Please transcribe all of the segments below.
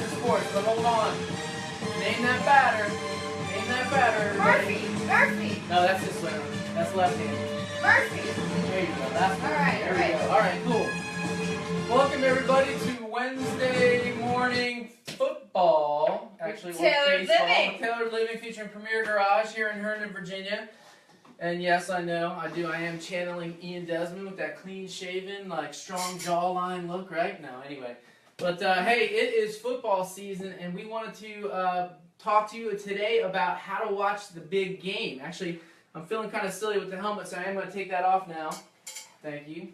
batters of sports, but hold on. Name that batter. Name that batter. Murphy. No, that's this way. That's left-handed. Murphy. There you go. That's All right. There we go. All right, cool. Welcome everybody to Wednesday morning football. Actually, Tailored Living. Tailored Living featuring Premier Garage here in Herndon, Virginia. And yes, I know, I am channeling Ian Desmond with that clean-shaven, like strong jawline look, right? No, anyway. But hey, it is football season, and we wanted to talk to you today about how to watch the big game. Actually, I'm feeling kind of silly with the helmet, so I am going to take that off now. Thank you.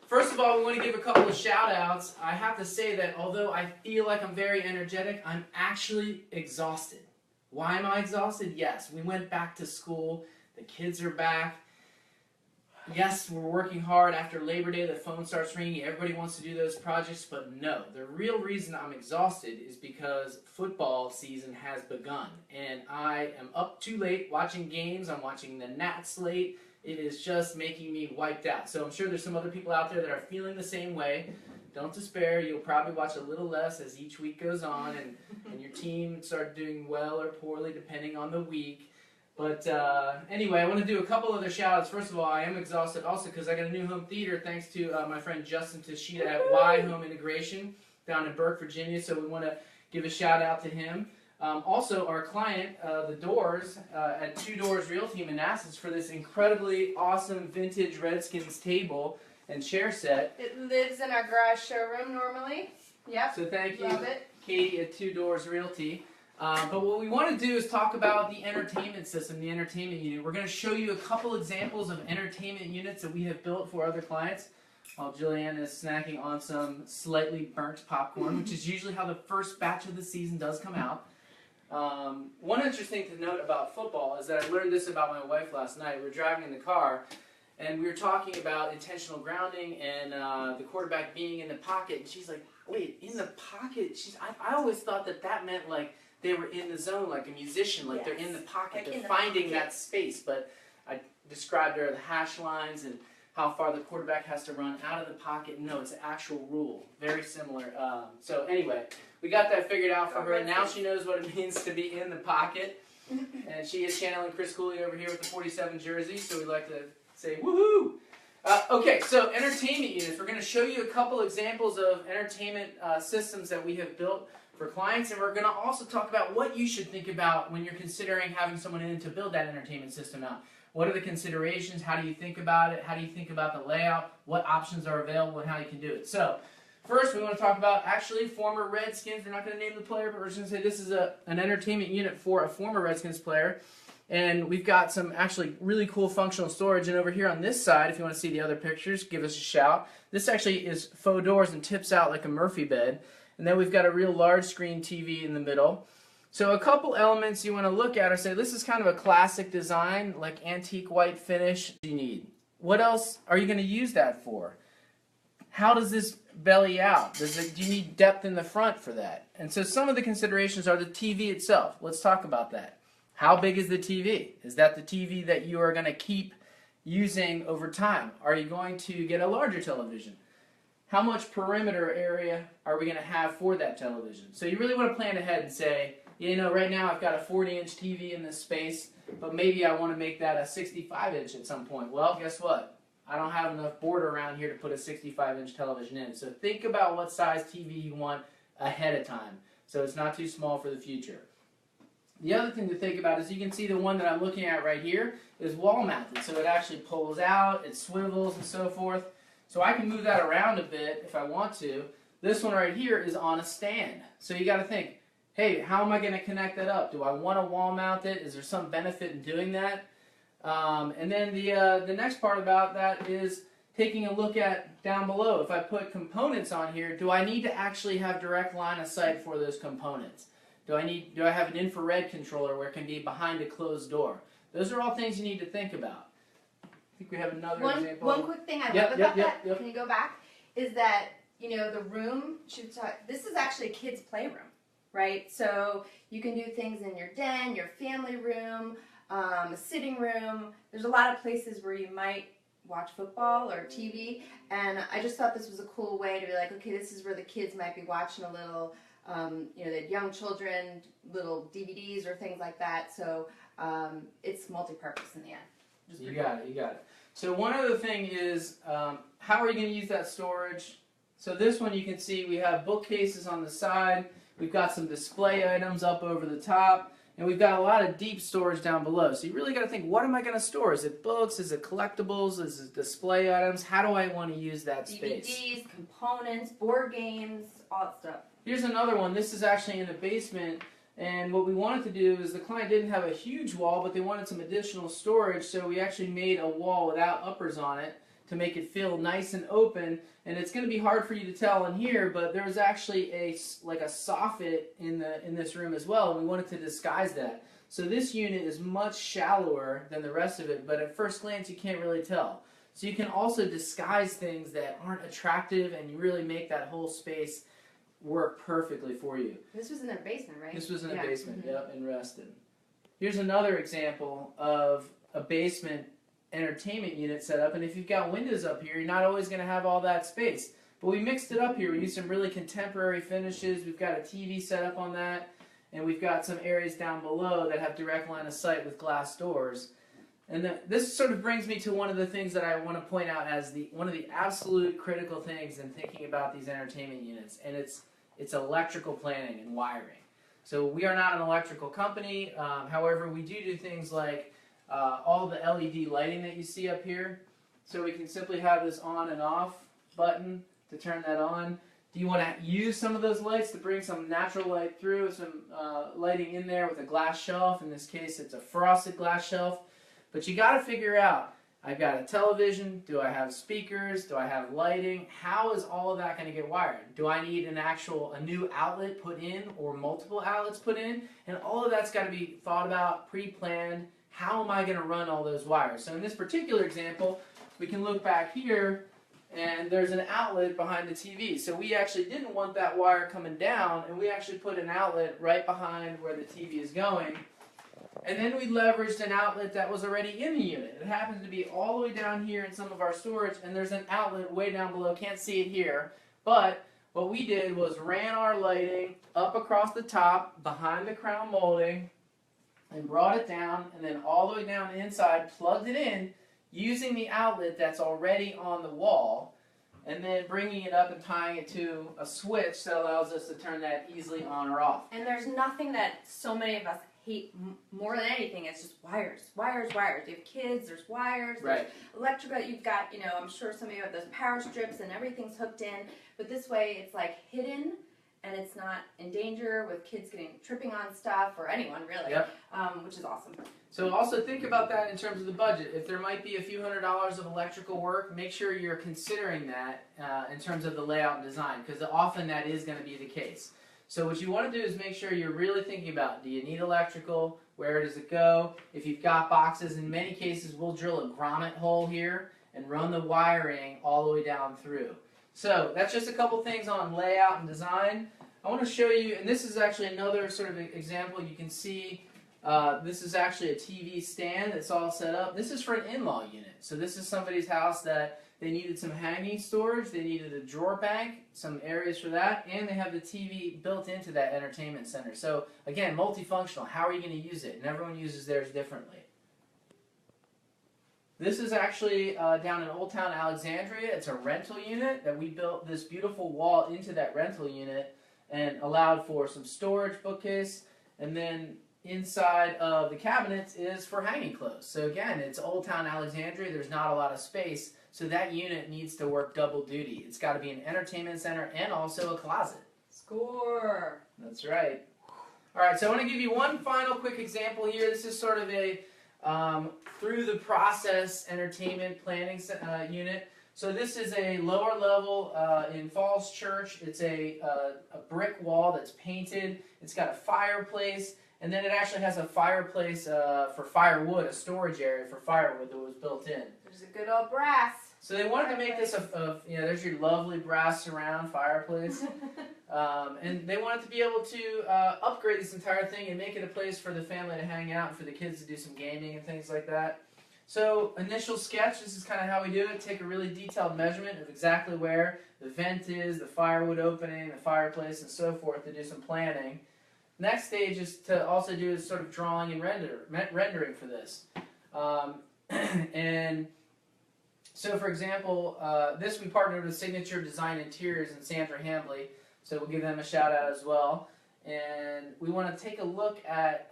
First of all, we want to give a couple of shout-outs. I have to say that although I feel like I'm very energetic, I'm actually exhausted. Why am I exhausted? Yes, we went back to school. The kids are back. Yes, we're working hard. After Labor Day, the phone starts ringing. Everybody wants to do those projects, but no. The real reason I'm exhausted is because football season has begun, and I am up too late watching games. I'm watching the Nats late. It is just making me wiped out. So I'm sure there's some other people out there that are feeling the same way. Don't despair. You'll probably watch a little less as each week goes on, and your team starts doing well or poorly depending on the week. But anyway, I want to do a couple other shout-outs. First of all, I am exhausted also because I got a new home theater thanks to my friend Justin Tashita at Y Home Integration down in Burke, Virginia. So we want to give a shout-out to him. Also, our client, The Doors, at Two Doors Realty in Manassas for this incredibly awesome vintage Redskins table and chair set. It lives in our garage showroom normally. Yep. So thank you, Love it. Katie at Two Doors Realty. But what we want to do is talk about the entertainment system, the entertainment unit. We're going to show you a couple examples of entertainment units that we have built for other clients while Julianne is snacking on some slightly burnt popcorn, which is usually how the first batch of the season does come out. One interesting thing to note about football is that I learned this about my wife last night. We were driving in the car, and we were talking about intentional grounding and the quarterback being in the pocket. And she's like, wait, in the pocket? I always thought that meant like they were in the zone, like a musician, like they're in the pocket. Like they're finding that space. But I described her the hash lines and how far the quarterback has to run out of the pocket. No, it's an actual rule. Very similar. So anyway, we got that figured out for her. And now she knows what it means to be in the pocket. And she is channeling Chris Cooley over here with the 47 jersey. So we'd like to say woohoo! Okay, so entertainment units. We're going to show you a couple examples of entertainment systems that we have built for clients, and we're going to also talk about what you should think about when you're considering having someone in to build that entertainment system out. What are the considerations? How do you think about it? How do you think about the layout? What options are available and how you can do it? So, first we want to talk about actually former Redskins. We're not going to name the player, but we're just going to say this is an entertainment unit for a former Redskins player. And we've got some actually really cool functional storage. And over here on this side, if you want to see the other pictures, give us a shout. This actually is faux doors and tips out like a Murphy bed. And then we've got a real large screen TV in the middle. So a couple elements you want to look at are say this is kind of a classic design, like antique white finish you need. What else are you going to use that for? How does this belly out? Do you need depth in the front for that? And so some of the considerations are the TV itself. Let's talk about that. How big is the TV? Is that the TV that you are going to keep using over time? Are you going to get a larger television? How much perimeter area are we going to have for that television? So you really want to plan ahead and say, you know, right now I've got a 40-inch TV in this space, but maybe I want to make that a 65-inch at some point. Well, guess what? I don't have enough border around here to put a 65-inch television in. So think about what size TV you want ahead of time, so it's not too small for the future. The other thing to think about is you can see the one that I'm looking at right here is wall mounted. So it actually pulls out, it swivels and so forth. So I can move that around a bit if I want to. This one right here is on a stand. So you got to think, hey, how am I going to connect that up? Do I want to wall mount it? Is there some benefit in doing that? And then the next part about that is taking a look at down below. If I put components on here, do I need to actually have direct line of sight for those components? Do I have an infrared controller where it can be behind a closed door? Those are all things you need to think about. I think we have another example. One quick thing I love about that, can you go back, is that, you know, the room, this is actually a kid's playroom, right? So you can do things in your den, your family room, a sitting room. There's a lot of places where you might watch football or TV. And I just thought this was a cool way to be like, okay, this is where the kids might be watching a little, you know, they had young children, little DVDs or things like that. So it's multi-purpose in the end. You got it. So one other thing is, how are you going to use that storage? So this one you can see we have bookcases on the side. We've got some display items up over the top. And we've got a lot of deep storage down below. So you really got to think, what am I going to store? Is it books? Is it collectibles? Is it display items? How do I want to use that space? DVDs, components, board games, all that stuff. Here's another one. This is actually in the basement. And what we wanted to do is the client didn't have a huge wall, but they wanted some additional storage. So we actually made a wall without uppers on it to make it feel nice and open. And it's going to be hard for you to tell in here, but there was actually a soffit in this room as well, and we wanted to disguise that. So this unit is much shallower than the rest of it, but at first glance you can't really tell. So you can also disguise things that aren't attractive, and you really make that whole space work perfectly for you. This was in a basement, right? This was in a basement, yep, in Reston. Here's another example of a basement entertainment unit set up, and if you've got windows up here, you're not always going to have all that space. But we mixed it up here. We used some really contemporary finishes. We've got a TV set up on that, and we've got some areas down below that have direct line of sight with glass doors. And this sort of brings me to one of the things that I want to point out as one of the absolute critical things in thinking about these entertainment units, and it's electrical planning and wiring. So we are not an electrical company. However, we do things like all the LED lighting that you see up here. So we can simply have this on and off button to turn that on. Do you want to use some of those lights to bring some natural light through, some lighting in there with a glass shelf? In this case, it's a frosted glass shelf. But you got to figure out, I've got a television, do I have speakers, do I have lighting? How is all of that going to get wired? Do I need a new outlet put in or multiple outlets put in? And all of that's got to be thought about, pre-planned. How am I going to run all those wires? So in this particular example, we can look back here, and there's an outlet behind the TV. So we actually didn't want that wire coming down, and we actually put an outlet right behind where the TV is going. And then we leveraged an outlet that was already in the unit. It happens to be all the way down here in some of our storage, and there's an outlet way down below. Can't see it here. But what we did was ran our lighting up across the top, behind the crown molding, and brought it down, and then all the way down inside, plugged it in, using the outlet that's already on the wall, and then bringing it up and tying it to a switch that allows us to turn that easily on or off. And there's nothing that so many of us hate more than anything. It's just wires, wires, wires. You have kids, there's wires, right. There's electrical, you've got, you know, I'm sure some of you have those power strips and everything's hooked in, but this way it's like hidden and it's not in danger with kids tripping on stuff, or anyone really, yep. Which is awesome. So also think about that in terms of the budget. If there might be a few $100s of electrical work, make sure you're considering that in terms of the layout and design, because often that is going to be the case. So what you want to do is make sure you're really thinking about, do you need electrical? Where does it go? If you've got boxes, in many cases we'll drill a grommet hole here and run the wiring all the way down through. So that's just a couple things on layout and design. I want to show you, and this is actually another sort of example. You can see this is actually a TV stand that's all set up. This is for an in-law unit. So this is somebody's house that they needed some hanging storage, they needed a drawer bank, some areas for that, and they have the TV built into that entertainment center. So again, multifunctional. How are you going to use it? And everyone uses theirs differently. This is actually down in Old Town Alexandria. It's a rental unit that we built this beautiful wall into that rental unit and allowed for some storage, bookcase, and then inside of the cabinets is for hanging clothes. So again, it's Old Town Alexandria. There's not a lot of space, so that unit needs to work double duty. It's got to be an entertainment center and also a closet. Score! That's right. All right, so I want to give you one final quick example here. This is sort of a through the process entertainment planning unit. So this is a lower level in Falls Church. It's a brick wall that's painted. It's got a fireplace, and then it actually has a fireplace for firewood, a storage area for firewood that was built in. There's a good old brass. So they wanted to make this there's your lovely brass surround fireplace. And they wanted to be able to upgrade this entire thing and make it a place for the family to hang out and for the kids to do some gaming and things like that. So initial sketch, this is kind of how we do it. Take a really detailed measurement of exactly where the vent is, the firewood opening, the fireplace, and so forth to do some planning. Next stage is to also do sort of drawing and rendering for this. And so, for example, this we partnered with Signature Design Interiors and Sandra Hambley, so we'll give them a shout out as well. And we want to take a look at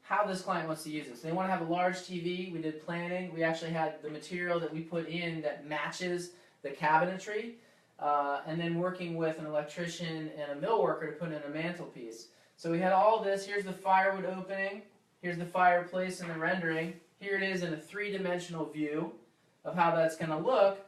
how this client wants to use this. They want to have a large TV. We did planning. We actually had the material that we put in that matches the cabinetry, and then working with an electrician and a mill worker to put in a mantelpiece. So we had all this. Here's the firewood opening. Here's the fireplace and the rendering. Here it is in a three-dimensional view of how that's going to look.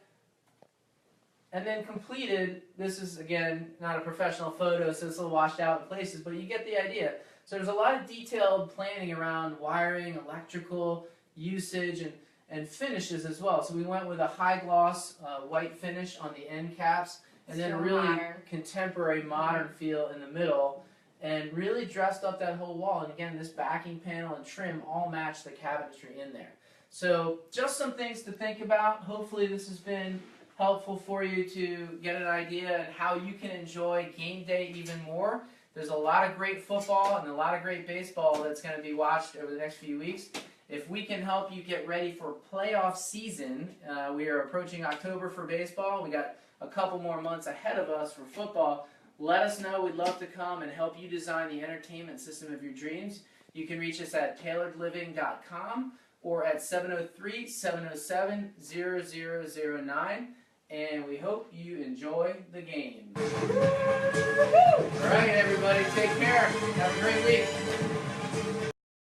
And then completed, this is, again, not a professional photo, so it's a little washed out in places, but you get the idea. So there's a lot of detailed planning around wiring, electrical, usage, and finishes as well. So we went with a high-gloss white finish on the end caps, and then a really contemporary, modern feel in the middle, and really dressed up that whole wall. And again, this backing panel and trim all match the cabinetry in there. So just some things to think about. Hopefully this has been helpful for you to get an idea on how you can enjoy game day even more. There's a lot of great football and a lot of great baseball that's going to be watched over the next few weeks. If we can help you get ready for playoff season, we are approaching October for baseball. We got a couple more months ahead of us for football. Let us know. We'd love to come and help you design the entertainment system of your dreams. You can reach us at tailoredliving.com or at 703-707-0009. And we hope you enjoy the game. All right, everybody, take care. Have a great week.